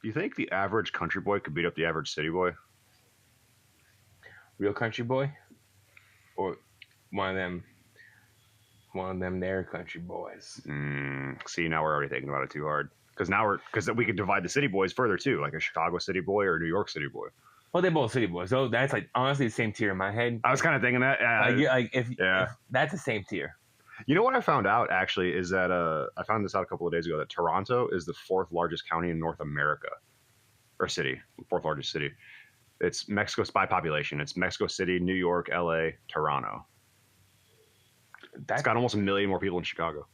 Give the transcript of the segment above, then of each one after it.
Do you think the average country boy could beat up the average city boy? Real country boy, or one of them, their country boys. See, now we're already thinking about it too hard. Because we could divide the city boys further too, like a Chicago city boy or a New York city boy. Well, they're both city boys, so that's like honestly the same tier in my head. I was kind of thinking that. If that's the same tier. You know what I found out actually is that I found this out a couple of days ago that Toronto is the fourth largest county in North America, or city, fourth largest city. It's Mexico's by population. It's Mexico City, New York, L.A., Toronto. It's got almost 1 million more people than Chicago.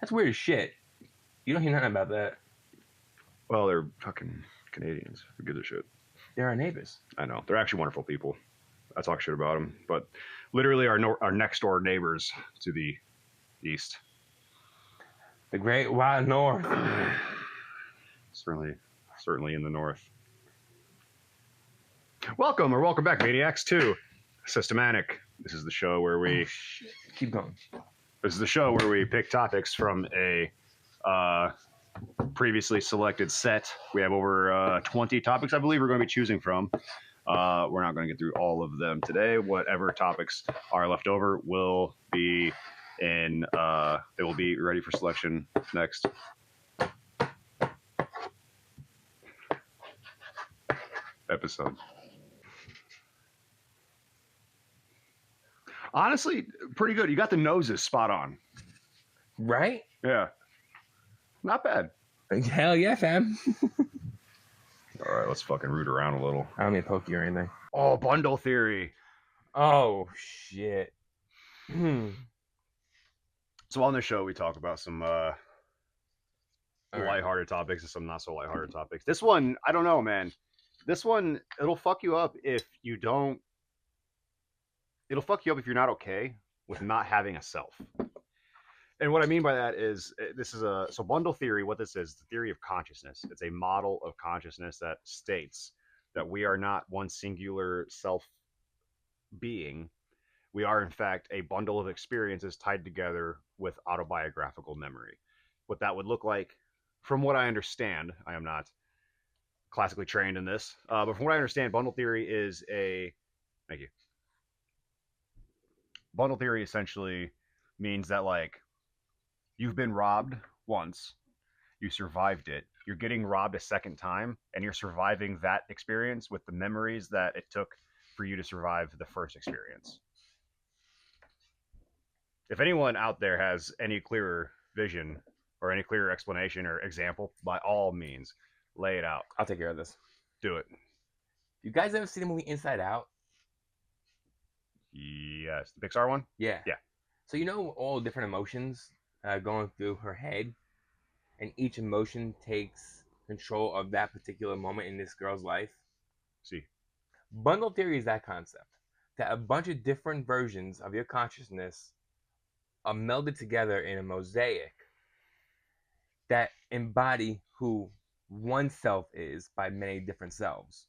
That's weird as shit. You don't hear nothing about that. Well, they're fucking Canadians. Who gives a shit? They're our neighbors. I know. They're actually wonderful people. I talk shit about them, but literally our next door neighbors to the east. The Great Wide North. certainly in the north. Welcome back, Maniacs, to Systemanic. This is the show where we keep going. This is the show where we pick topics from a previously selected set. We have over 20 topics, I believe, we're going to be choosing from. We're not going to get through all of them today. Whatever topics are left over will be they will be ready for selection next episode. Honestly, pretty good. You got the noses spot on. Right? Yeah. Not bad. Hell yeah, fam. All right, let's fucking root around a little. I don't mean to poke you or anything. Oh, bundle theory. Oh, shit. So on this show, we talk about some lighthearted topics and some not so lighthearted topics. This one, I don't know, man. This one, it'll fuck you up if you don't. It'll fuck you up if you're not okay with not having a self. And what I mean by that is so bundle theory. What this is the theory of consciousness. It's a model of consciousness that states that we are not one singular self being. We are, in fact, a bundle of experiences tied together with autobiographical memory. What that would look like, from what I understand, I am not classically trained in this, but from what I understand, bundle theory is thank you. Bundle theory essentially means that, like, you've been robbed once, you survived it, you're getting robbed a second time, and you're surviving that experience with the memories that it took for you to survive the first experience. If anyone out there has any clearer vision or any clearer explanation or example, by all means, lay it out. I'll take care of this. Do it. You guys ever see the movie Inside Out? Yes. The Pixar one? Yeah. Yeah. So you know all different emotions going through her head, and each emotion takes control of that particular moment in this girl's life? See. Bundle theory is that concept. That a bunch of different versions of your consciousness are melded together in a mosaic that embody who one self is by many different selves.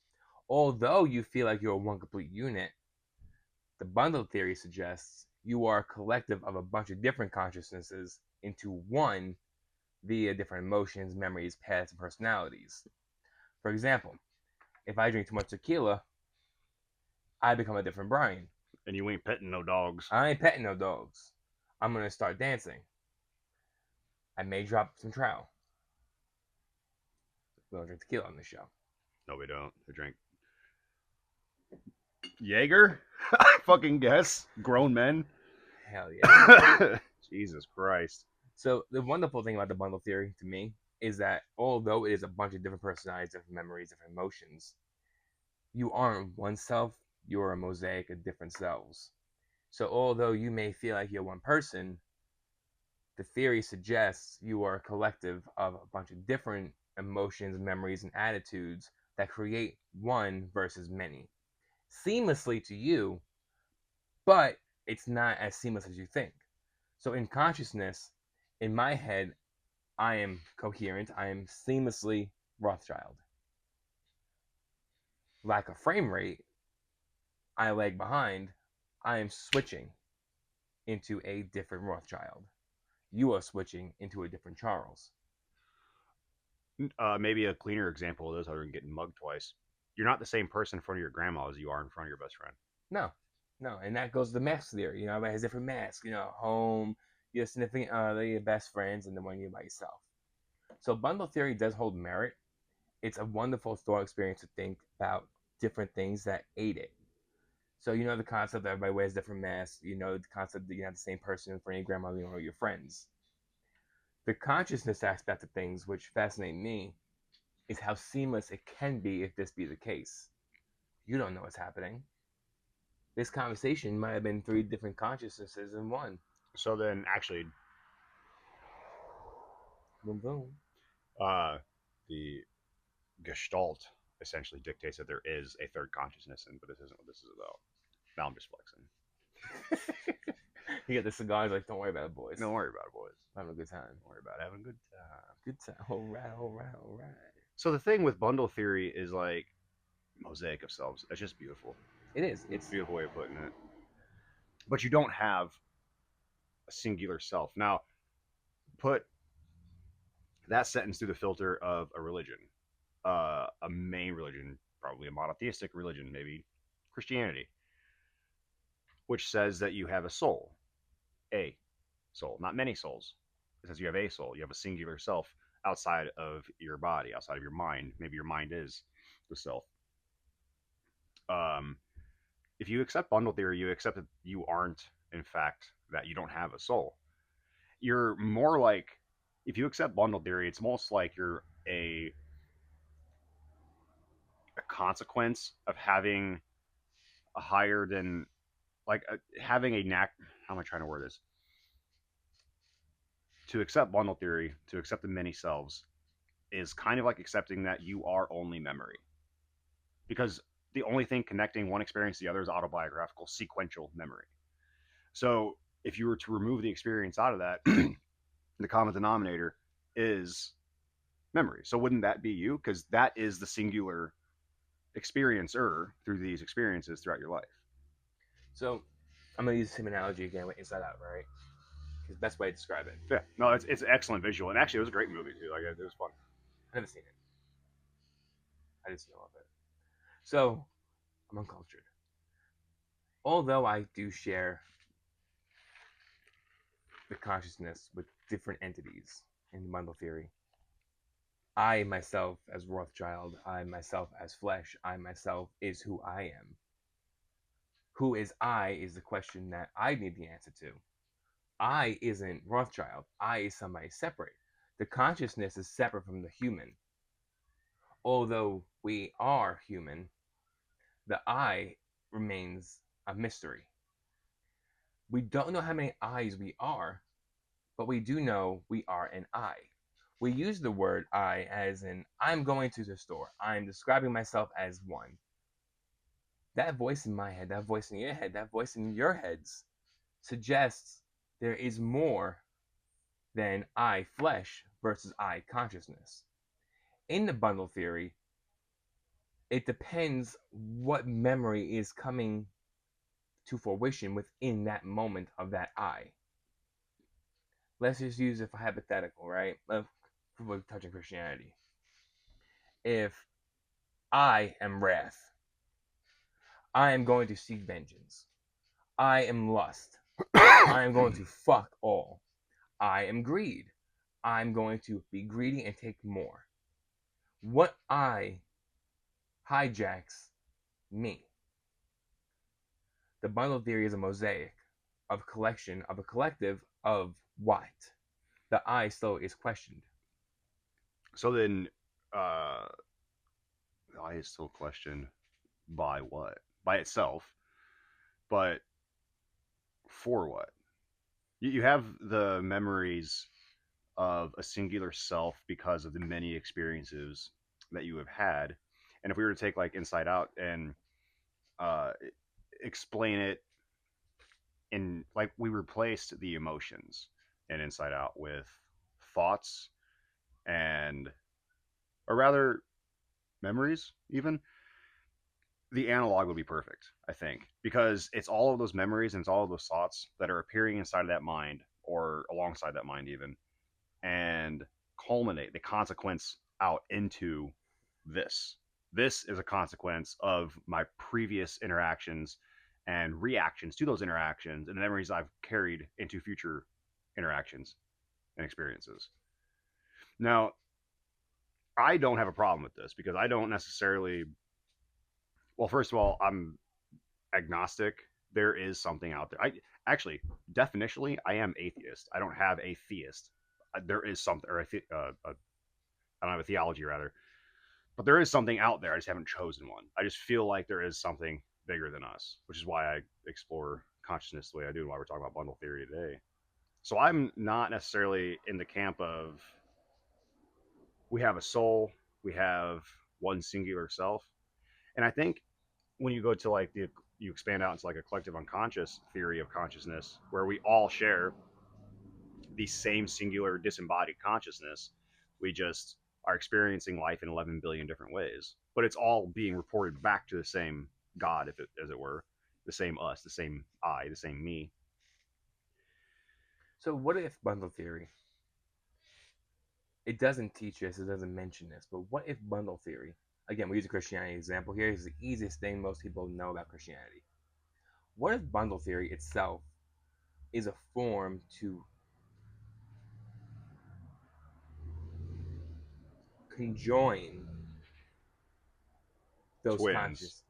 Although you feel like you're one complete unit, the bundle theory suggests you are a collective of a bunch of different consciousnesses into one via different emotions, memories, paths, and personalities. For example, if I drink too much tequila, I become a different Brian. And you ain't petting no dogs. I ain't petting no dogs. I'm going to start dancing. I may drop some trowel. We don't drink tequila on this show. No, we don't. We drink Jaeger? I fucking guess. Grown men. Hell yeah. Jesus Christ. So the wonderful thing about the bundle theory to me is that although it is a bunch of different personalities, different memories, different emotions, you aren't one self, you're a mosaic of different selves. So although you may feel like you're one person, the theory suggests you are a collective of a bunch of different emotions, memories, and attitudes that create one versus many. Seamlessly to you, but it's not as seamless as you think. So in consciousness, in my head, I am coherent. I am seamlessly Rothschild. Lack of frame rate, I lag behind. I am switching into a different Rothschild. You are switching into a different Charles. Maybe a cleaner example of this, other than getting mugged twice. You're not the same person in front of your grandma as you are in front of your best friend. No, no, and that goes to the mask theory. You know, everybody has different masks. You know, home, your significant other, your best friends, and the one you're by yourself. So bundle theory does hold merit. It's a wonderful thought experience to think about different things that aid it. So you know the concept that everybody wears different masks. You know the concept that you're not the same person in front of your grandmother or your friends. The consciousness aspect of things, which fascinate me, is how seamless it can be if this be the case. You don't know what's happening. This conversation might have been three different consciousnesses in one. So then, actually, Boom, boom. the Gestalt essentially dictates that there is a third consciousness, but this isn't what this is about. Now I'm just flexing. You get the cigars, like, don't worry about it, boys. Don't worry about it, boys. I'm having a good time. Don't worry about it. Having a good time. Good time. All right, all right, all right. So the thing with bundle theory is like mosaic of selves. It's just beautiful. It is. It's a beautiful way of putting it. But you don't have a singular self. Now, put that sentence through the filter of a religion, a main religion, probably a monotheistic religion, maybe Christianity, which says that you have a soul, not many souls. It says you have a soul, you have a singular self outside of your body, outside of your mind. Maybe your mind is the self. Um, if you accept bundle theory, you accept that you aren't, in fact, that you don't have a soul. You're more like, if you accept bundle theory, it's most like you're a consequence of having a higher than, like, having a knack. How am I trying to word this? To accept bundle theory, to accept the many selves, is kind of like accepting that you are only memory. Because the only thing connecting one experience to the other is autobiographical, sequential memory. So if you were to remove the experience out of that, the common denominator is memory. So wouldn't that be you? Because that is the singular experiencer through these experiences throughout your life. So I'm gonna use the same analogy again with Inside Out, right? Because best way to describe it. Yeah, no, it's an excellent visual, and actually, it was a great movie too. Like, it was fun. I've never seen it. I just know of it. So I'm uncultured. Although I do share the consciousness with different entities in bundle theory, I myself as Rothschild, I myself as flesh, I myself is who I am. Who is I is the question that I need the answer to. I isn't Rothschild. I is somebody separate. The consciousness is separate from the human. Although we are human, the I remains a mystery. We don't know how many I's we are, but we do know we are an I. We use the word I as in, I'm going to the store. I'm describing myself as one. That voice in my head, that voice in your head, that voice in your heads suggests there is more than I flesh versus I consciousness. In the bundle theory, it depends what memory is coming to fruition within that moment of that I. Let's just use it for hypothetical, right? We're touching Christianity. If I am wrath, I am going to seek vengeance. I am lust. I am going to fuck all. I am greed. I'm going to be greedy and take more. What I hijacks me. The bundle theory is a mosaic of a collection of a collective of what? The I still is questioned. So then, the I is still questioned by what? By itself, but for what? You have the memories of a singular self because of the many experiences that you have had. And if we were to take like Inside Out and uh, explain it in, like, we replaced the emotions in Inside Out with thoughts and, or rather, memories, even, the analog would be perfect, I think, because it's all of those memories and it's all of those thoughts that are appearing inside of that mind or alongside that mind, even, and culminate the consequence out into this. This is a consequence of my previous interactions and reactions to those interactions and the memories I've carried into future interactions and experiences. Now, I don't have a problem with this because I don't necessarily. Well, first of all, I'm agnostic. There is something out there. I actually, definitionally, I am atheist. I don't have a theist. There is something, or I don't have a theology rather, but there is something out there. I just haven't chosen one. I just feel like there is something bigger than us, which is why I explore consciousness the way I do, and why we're talking about bundle theory today. So I'm not necessarily in the camp of we have a soul, we have one singular self, and I think when you go to like you expand out into like a collective unconscious theory of consciousness, where we all share the same singular disembodied consciousness, we just are experiencing life in 11 billion different ways, but it's all being reported back to the same God, if it, as it were, the same us, the same I, the same me. So what if bundle theory? It doesn't teach this, it doesn't mention this, but what if bundle theory? Again, we use a Christianity example here. It's the easiest thing most people know about Christianity. What if bundle theory itself is a form to conjoin those Twins, conscious?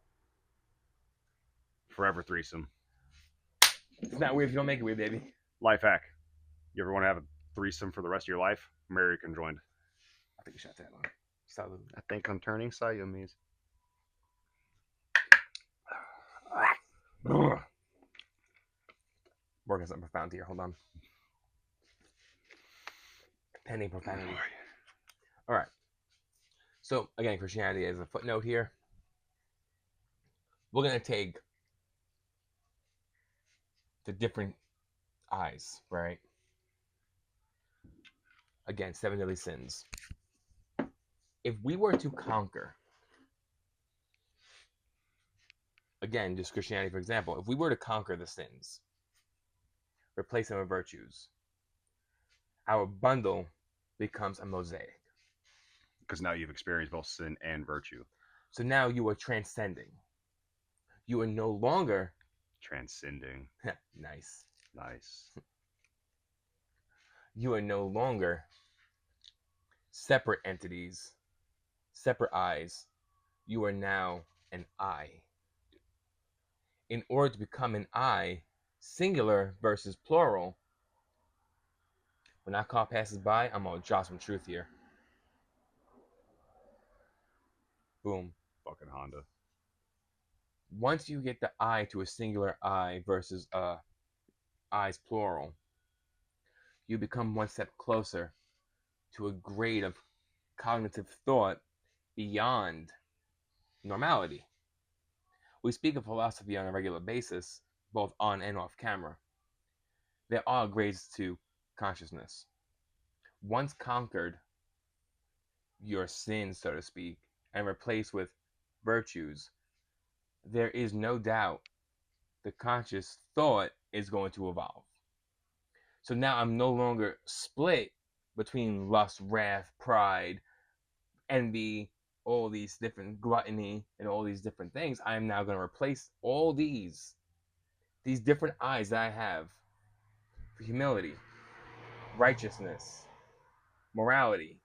forever threesome. It's not weird if you don't make it weird, baby. Life hack. You ever want to have a threesome for the rest of your life? Marry conjoined. I think you shot that one. Salud. I think I'm turning Siamese. Working something profound here. Hold on. Pending profanity. All right. So again, Christianity as a footnote here. We're gonna take the different eyes, right? Again, 7 deadly sins. If we were to conquer, again, just Christianity for example, if we were to conquer the sins, replace them with virtues, our bundle becomes a mosaic. Because now you've experienced both sin and virtue. So now you are transcending. You are no longer Transcending. nice. Nice. You are no longer separate entities, separate eyes. You are now an I. In order to become an I, singular versus plural, when that car passes by, I'm gonna drop some truth here. Boom. Fucking Honda. Once you get the I to a singular I versus I's plural, you become one step closer to a grade of cognitive thought beyond normality. We speak of philosophy on a regular basis, both on and off camera. There are grades to consciousness. Once conquered, your sins, so to speak, and replaced with virtues, there is no doubt the conscious thought is going to evolve. So now I'm no longer split between lust, wrath, pride, envy, all these different gluttony, and all these different things. I am now going to replace all these different eyes that I have for humility, righteousness, morality.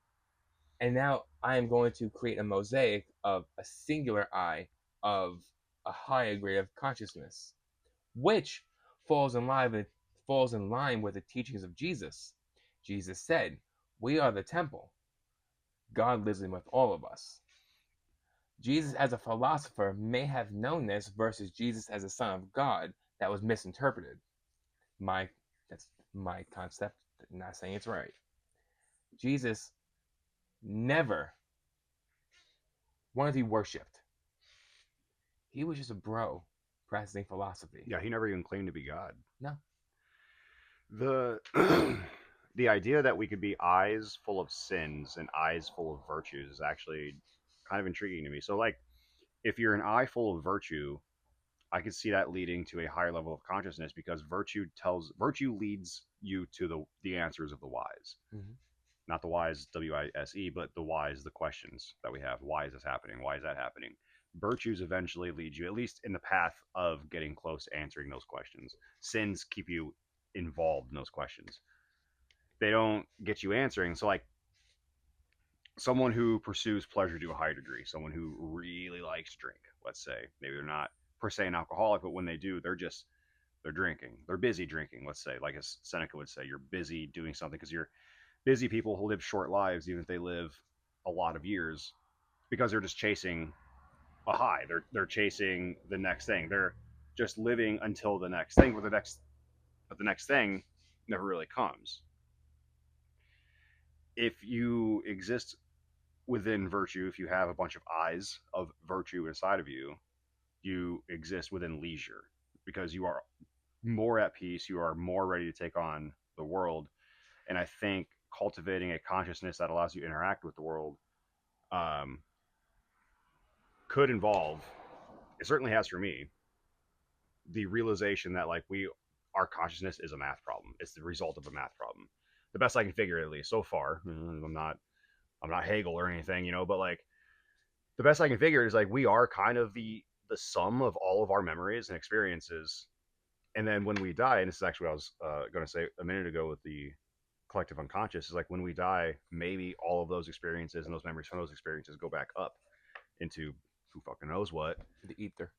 And now I am going to create a mosaic of a singular eye of a higher grade of consciousness, which falls in line with the teachings of Jesus. Jesus said, "We are the temple. God lives in with all of us." Jesus as a philosopher may have known this versus Jesus as a son of God that was misinterpreted. That's my concept, not saying it's right. Jesus never wanted to be worshipped. He was just a bro practicing philosophy. Yeah, he never even claimed to be God. No. The the idea that we could be eyes full of sins and eyes full of virtues is actually kind of intriguing to me. So like if you're an eye full of virtue, I could see that leading to a higher level of consciousness because virtue leads you to the answers of the wise. Mm-hmm. not the whys, WISE, but the whys, the questions that we have. Why is this happening? Why is that happening? Virtues eventually lead you, at least in the path of getting close to answering those questions. Sins keep you involved in those questions. They don't get you answering. So, like, someone who pursues pleasure to a high degree, someone who really likes drink, let's say, maybe they're not per se an alcoholic, but when they do, they're drinking. They're busy drinking, let's say, like as Seneca would say, you're busy doing something because you're busy people who live short lives, even if they live a lot of years, because they're just chasing a high. They're chasing the next thing. They're just living until the next thing, but the next thing never really comes. If you exist within virtue, if you have a bunch of eyes of virtue inside of you, you exist within leisure because you are more at peace, you are more ready to take on the world. And I think cultivating a consciousness that allows you to interact with the world um, could involve, it certainly has for me, the realization that like our consciousness is a math problem. It's the result of a math problem. The best I can figure, at least so far. I'm not Hegel or anything, but like the best I can figure is like we are kind of the sum of all of our memories and experiences. And then when we die, and this is actually what I was going to say a minute ago with the collective unconscious, is like when we die, maybe all of those experiences and those memories from those experiences go back up into who fucking knows what, The ether.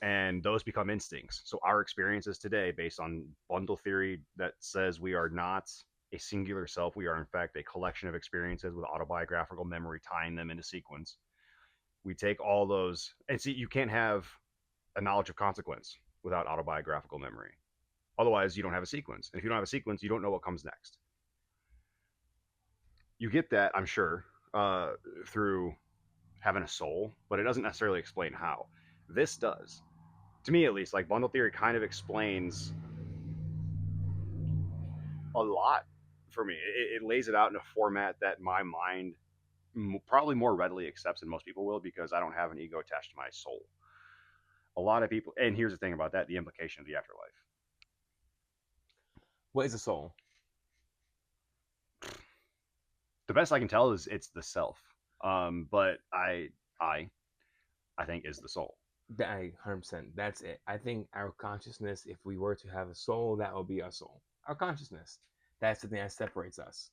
and those become instincts. So our experiences today, based on bundle theory that says we are not a singular self, we are in fact a collection of experiences with autobiographical memory tying them into sequence. We take all those, and see, you can't have a knowledge of consequence without autobiographical memory. Otherwise, you don't have a sequence. And if you don't have a sequence, you don't know what comes next. You get that, I'm sure, through having a soul, but it doesn't necessarily explain how. This does. To me, at least, like bundle theory kind of explains a lot for me. It lays it out in a format that my mind probably more readily accepts than most people will because I don't have an ego attached to my soul. A lot of people, and here's the thing about that, the implication of the afterlife. What is a soul? The best I can tell is it's the self. But I think is the soul. 100%. That's it. I think our consciousness, if we were to have a soul, that would be our soul. Our consciousness. That's the thing that separates us.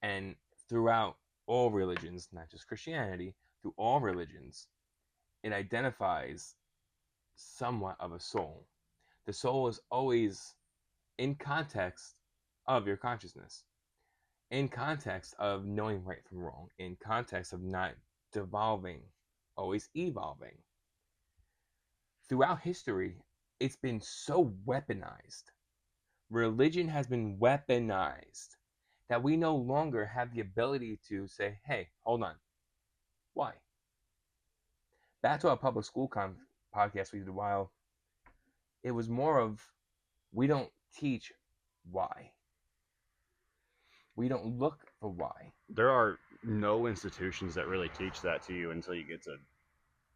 And throughout all religions, not just Christianity, through all religions, it identifies somewhat of a soul. The soul is always in context of your consciousness, in context of knowing right from wrong, in context of not devolving, always evolving. Throughout history, it's been so weaponized. Religion has been weaponized that we no longer have the ability to say, hey, hold on. Why? Back to our public school podcast we did a while, it was more of we don't teach why. We don't look for why. There are no institutions that really teach that to you until you get to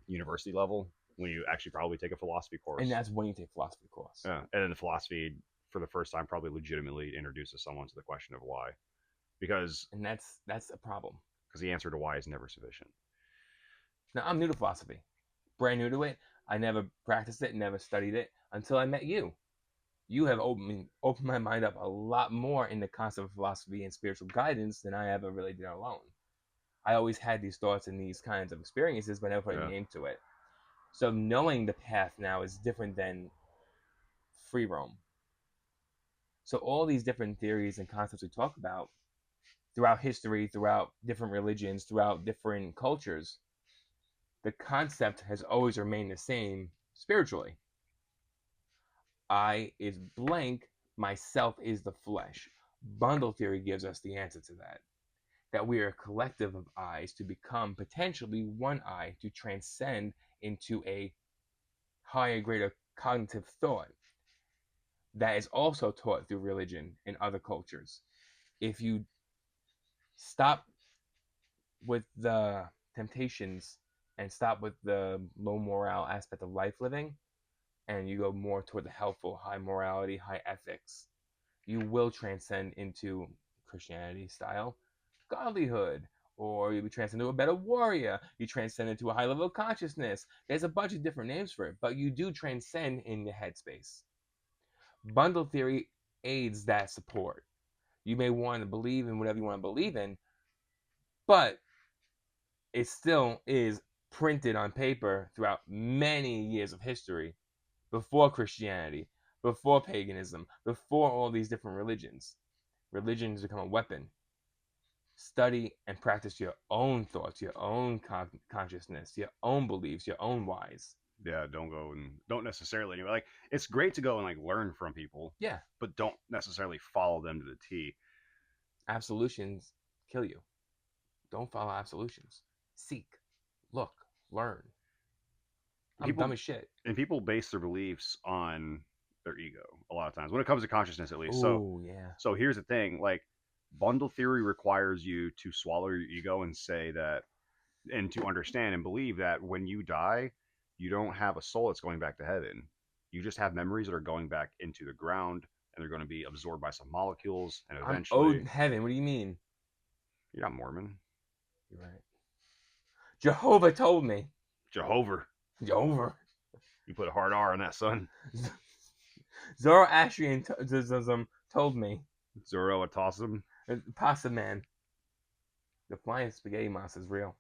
university level when you actually probably take a philosophy course. And that's when you take philosophy course. Yeah, and then the philosophy for the first time probably legitimately introduces someone to the question of why, because that's a problem. Because the answer to why is never sufficient. Now I'm new to philosophy, brand new to it. I never practiced it, never studied it until I met you. You have opened my mind up a lot more in the concept of philosophy and spiritual guidance than I ever really did alone. I always had these thoughts and these kinds of experiences, but I never put a name to it. So knowing the path now is different than free roam. So all these different theories and concepts we talk about throughout history, throughout different religions, throughout different cultures, the concept has always remained the same spiritually. I is blank, myself is the flesh. Bundle theory gives us the answer to that. That we are a collective of eyes to become potentially one eye to transcend into a higher, greater cognitive thought that is also taught through religion and other cultures. If you stop with the temptations and stop with the low morale aspect of life living, and you go more toward the helpful, high morality, high ethics, you will transcend into Christianity style, godlyhood, or you transcend into a better warrior. You transcend into a high level of consciousness. There's a bunch of different names for it, but you do transcend in your headspace. Bundle theory aids that support. You may want to believe in whatever you want to believe in, but it still is printed on paper throughout many years of history before Christianity, before paganism, before all these different religions. Religions become a weapon. Study and practice your own thoughts, your own consciousness, your own beliefs, your own whys. Yeah, don't go and don't necessarily anyway. Like it's great to go and like learn from people, Yeah, but don't necessarily follow them to the T. absolutions kill you. Don't follow absolutions. Seek, look, learn. I'm People dumb as shit. and people base their beliefs on their ego a lot of times when it comes to consciousness, at least. So, Oh, yeah. so here's the thing: like bundle theory requires you to swallow your ego and say that, and to understand and believe that when you die, you don't have a soul that's going back to heaven. You just have memories that are going back into the ground, and they're going to be absorbed by some molecules, and I'm eventually, owed heaven. What do you mean? you're not Mormon. You're right. Jehovah told me. Jehovah, Jehovah. you put a hard R on that, son. Zoroastrianism told me. Zoroastrianism. Pasta man. The flying spaghetti monster is real.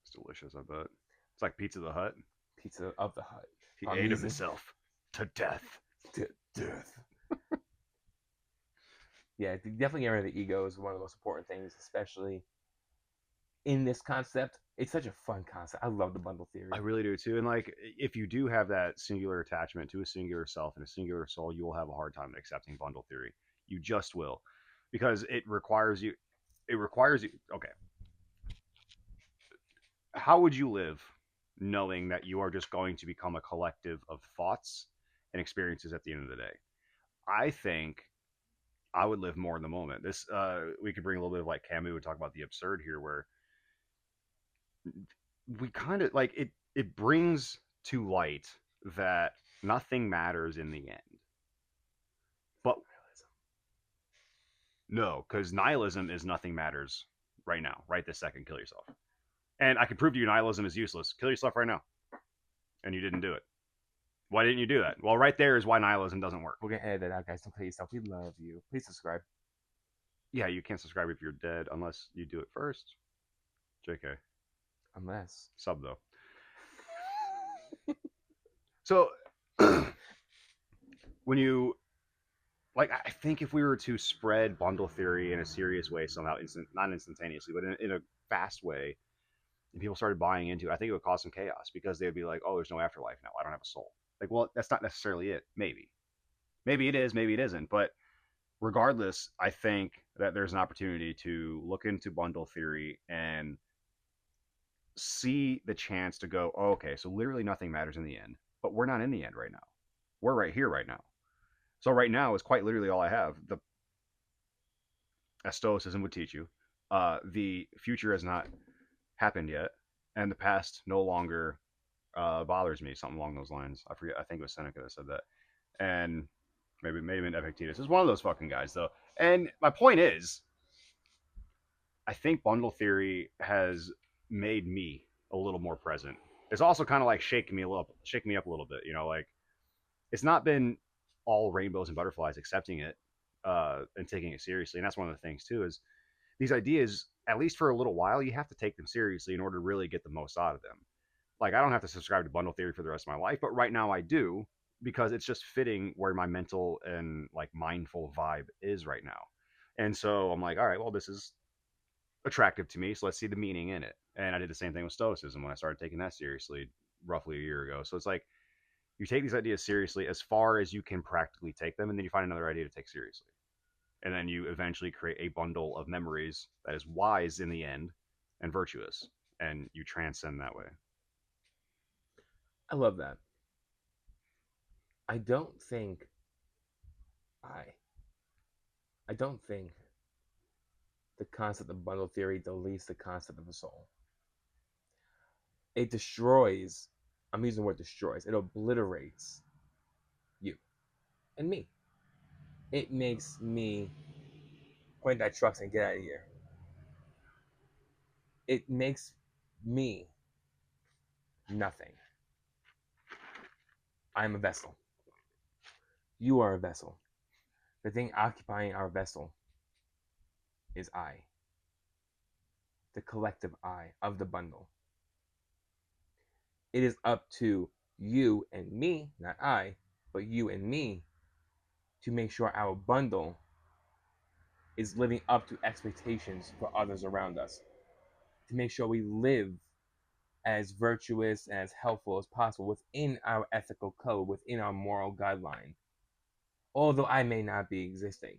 It's delicious, I bet. It's like Pizza the Hut. Pizza of the Hut. He ate himself to death. To death. Yeah, definitely getting rid of the ego is one of the most important things, especially in this concept. It's such a fun concept. I love the bundle theory. I really do too. And like, if you do have that singular attachment to a singular self and a singular soul, you will have a hard time accepting bundle theory. You just will, because it requires you. It requires you. Okay, how would you live knowing that you are just going to become a collective of thoughts and experiences at the end of the day? I think I would live more in the moment. This we could bring a little bit of like Camus and talk about the absurd here, where we kind of like it. It brings to light that nothing matters in the end. But no, because nihilism is nothing matters right now, right this second. Kill yourself. And I can prove to you nihilism is useless. Kill yourself right now. And you didn't do it. Why didn't you do that? Well, right there is why nihilism doesn't work. We're going to edit that out, guys. Don't kill yourself. We love you. Please subscribe. Yeah, you can't subscribe if you're dead unless you do it first. JK. Unless. Sub, though. So, when you like, I think if we were to spread bundle theory in a serious way somehow, not instantaneously, but in a fast way, and people started buying into it, I think it would cause some chaos because they would be like, "Oh, there's no afterlife now. I don't have a soul." Like, well, that's not necessarily it. Maybe it is, maybe it isn't. But regardless, I think that there's an opportunity to look into bundle theory and see the chance to go, oh, okay, so literally nothing matters in the end, but we're not in the end right now. We're right here right now. So right now is quite literally all I have. The as Stoicism would teach you, the future has not happened yet, and the past no longer bothers me. Something along those lines. I forget. I think it was Seneca that said that, and maybe Epictetus is one of those fucking guys though. And my point is, I think bundle theory has made me a little more present. It's also kind of like shaking me up a little bit. You know, like it's not been all rainbows and butterflies accepting it and taking it seriously. And that's one of the things too is these ideas, at least for a little while, you have to take them seriously in order to really get the most out of them. Like I don't have to subscribe to bundle theory for the rest of my life, but right now I do because it's just fitting where my mental and like mindful vibe is right now. And so I'm like, all right, well, this is attractive to me, so let's see the meaning in it. And I did the same thing with Stoicism when I started taking that seriously roughly a year ago. So it's like you take these ideas seriously as far as you can practically take them, and then you find another idea to take seriously. And then you eventually create a bundle of memories that is wise in the end and virtuous, and you transcend that way. I love that. I don't think I I don't think the concept of bundle theory deletes the concept of a soul. It destroys, I'm using the word destroys, it obliterates you and me. It makes me point at trucks and get out of here. it makes me nothing. I'm a vessel. You are a vessel. The thing occupying our vessel is I, the collective I of the bundle. It is up to you and me, not I, but you and me, to make sure our bundle is living up to expectations for others around us, to make sure we live as virtuous and as helpful as possible within our ethical code, within our moral guideline. Although I may not be existing,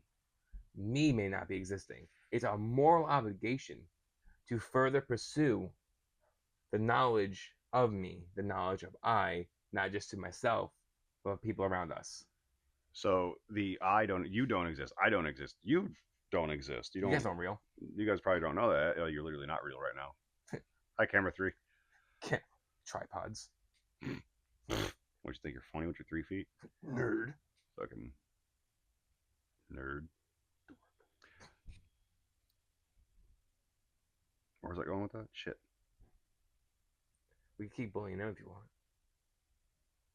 me may not be existing, it's our moral obligation to further pursue the knowledge of me, the knowledge of I, not just to myself, but people around us. So you don't exist. I don't exist. You don't exist. You guys aren't real. You guys probably don't know that. You're literally not real right now. Hi, camera 3. Tripods. What you think? You're funny with your 3 feet? Nerd. Fucking nerd. Where's that going with that? Shit. We can keep bullying them if you want.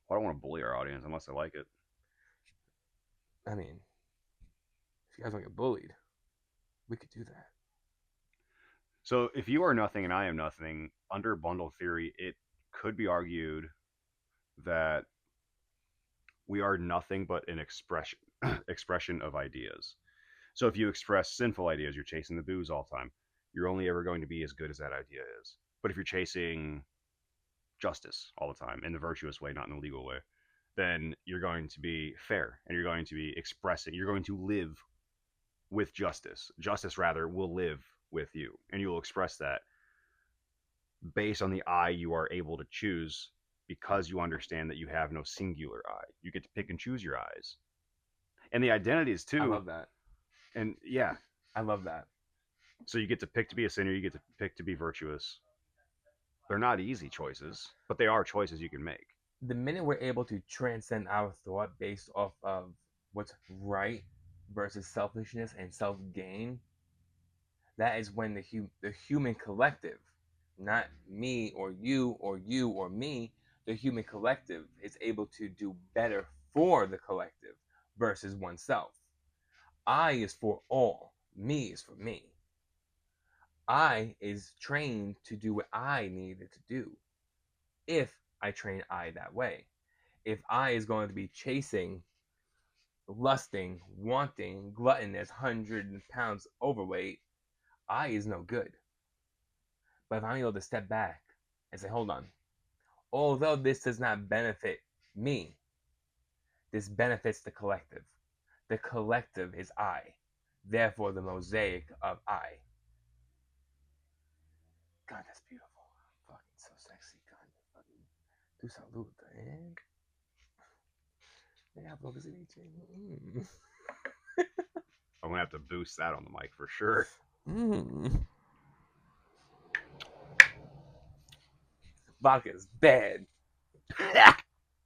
Well, I don't want to bully our audience unless they like it. I mean, if you guys want to get bullied, we could do that. So if you are nothing and I am nothing, under bundle theory, it could be argued that we are nothing but an expression of ideas. So if you express sinful ideas, you're chasing the booze all the time. You're only ever going to be as good as that idea is. But if you're chasing justice all the time in the virtuous way, not in the legal way, then you're going to be fair and you're going to be expressing, you're going to live with justice. Justice, rather, will live with you and you will express that based on the I you are able to choose because you understand that you have no singular I. You get to pick and choose your eyes. And the identities too. I love that. And yeah. I love that. So you get to pick to be a sinner, you get to pick to be virtuous. They're not easy choices, but they are choices you can make. The minute we're able to transcend our thought based off of what's right versus selfishness and self-gain, that is when the human collective, not me or you or me, the human collective is able to do better for the collective versus oneself. I is for all, me is for me. I is trained to do what I needed to do if I train I that way. If I is going to be chasing, lusting, wanting, gluttonous, 100 pounds overweight, I is no good. But if I'm able to step back and say, hold on, although this does not benefit me, this benefits the collective. The collective is I, therefore the mosaic of I. God, that's beautiful. Fucking so sexy. God, fucking do salute, man. Yeah, I'm gonna have to boost that on the mic for sure. Vodka's bad.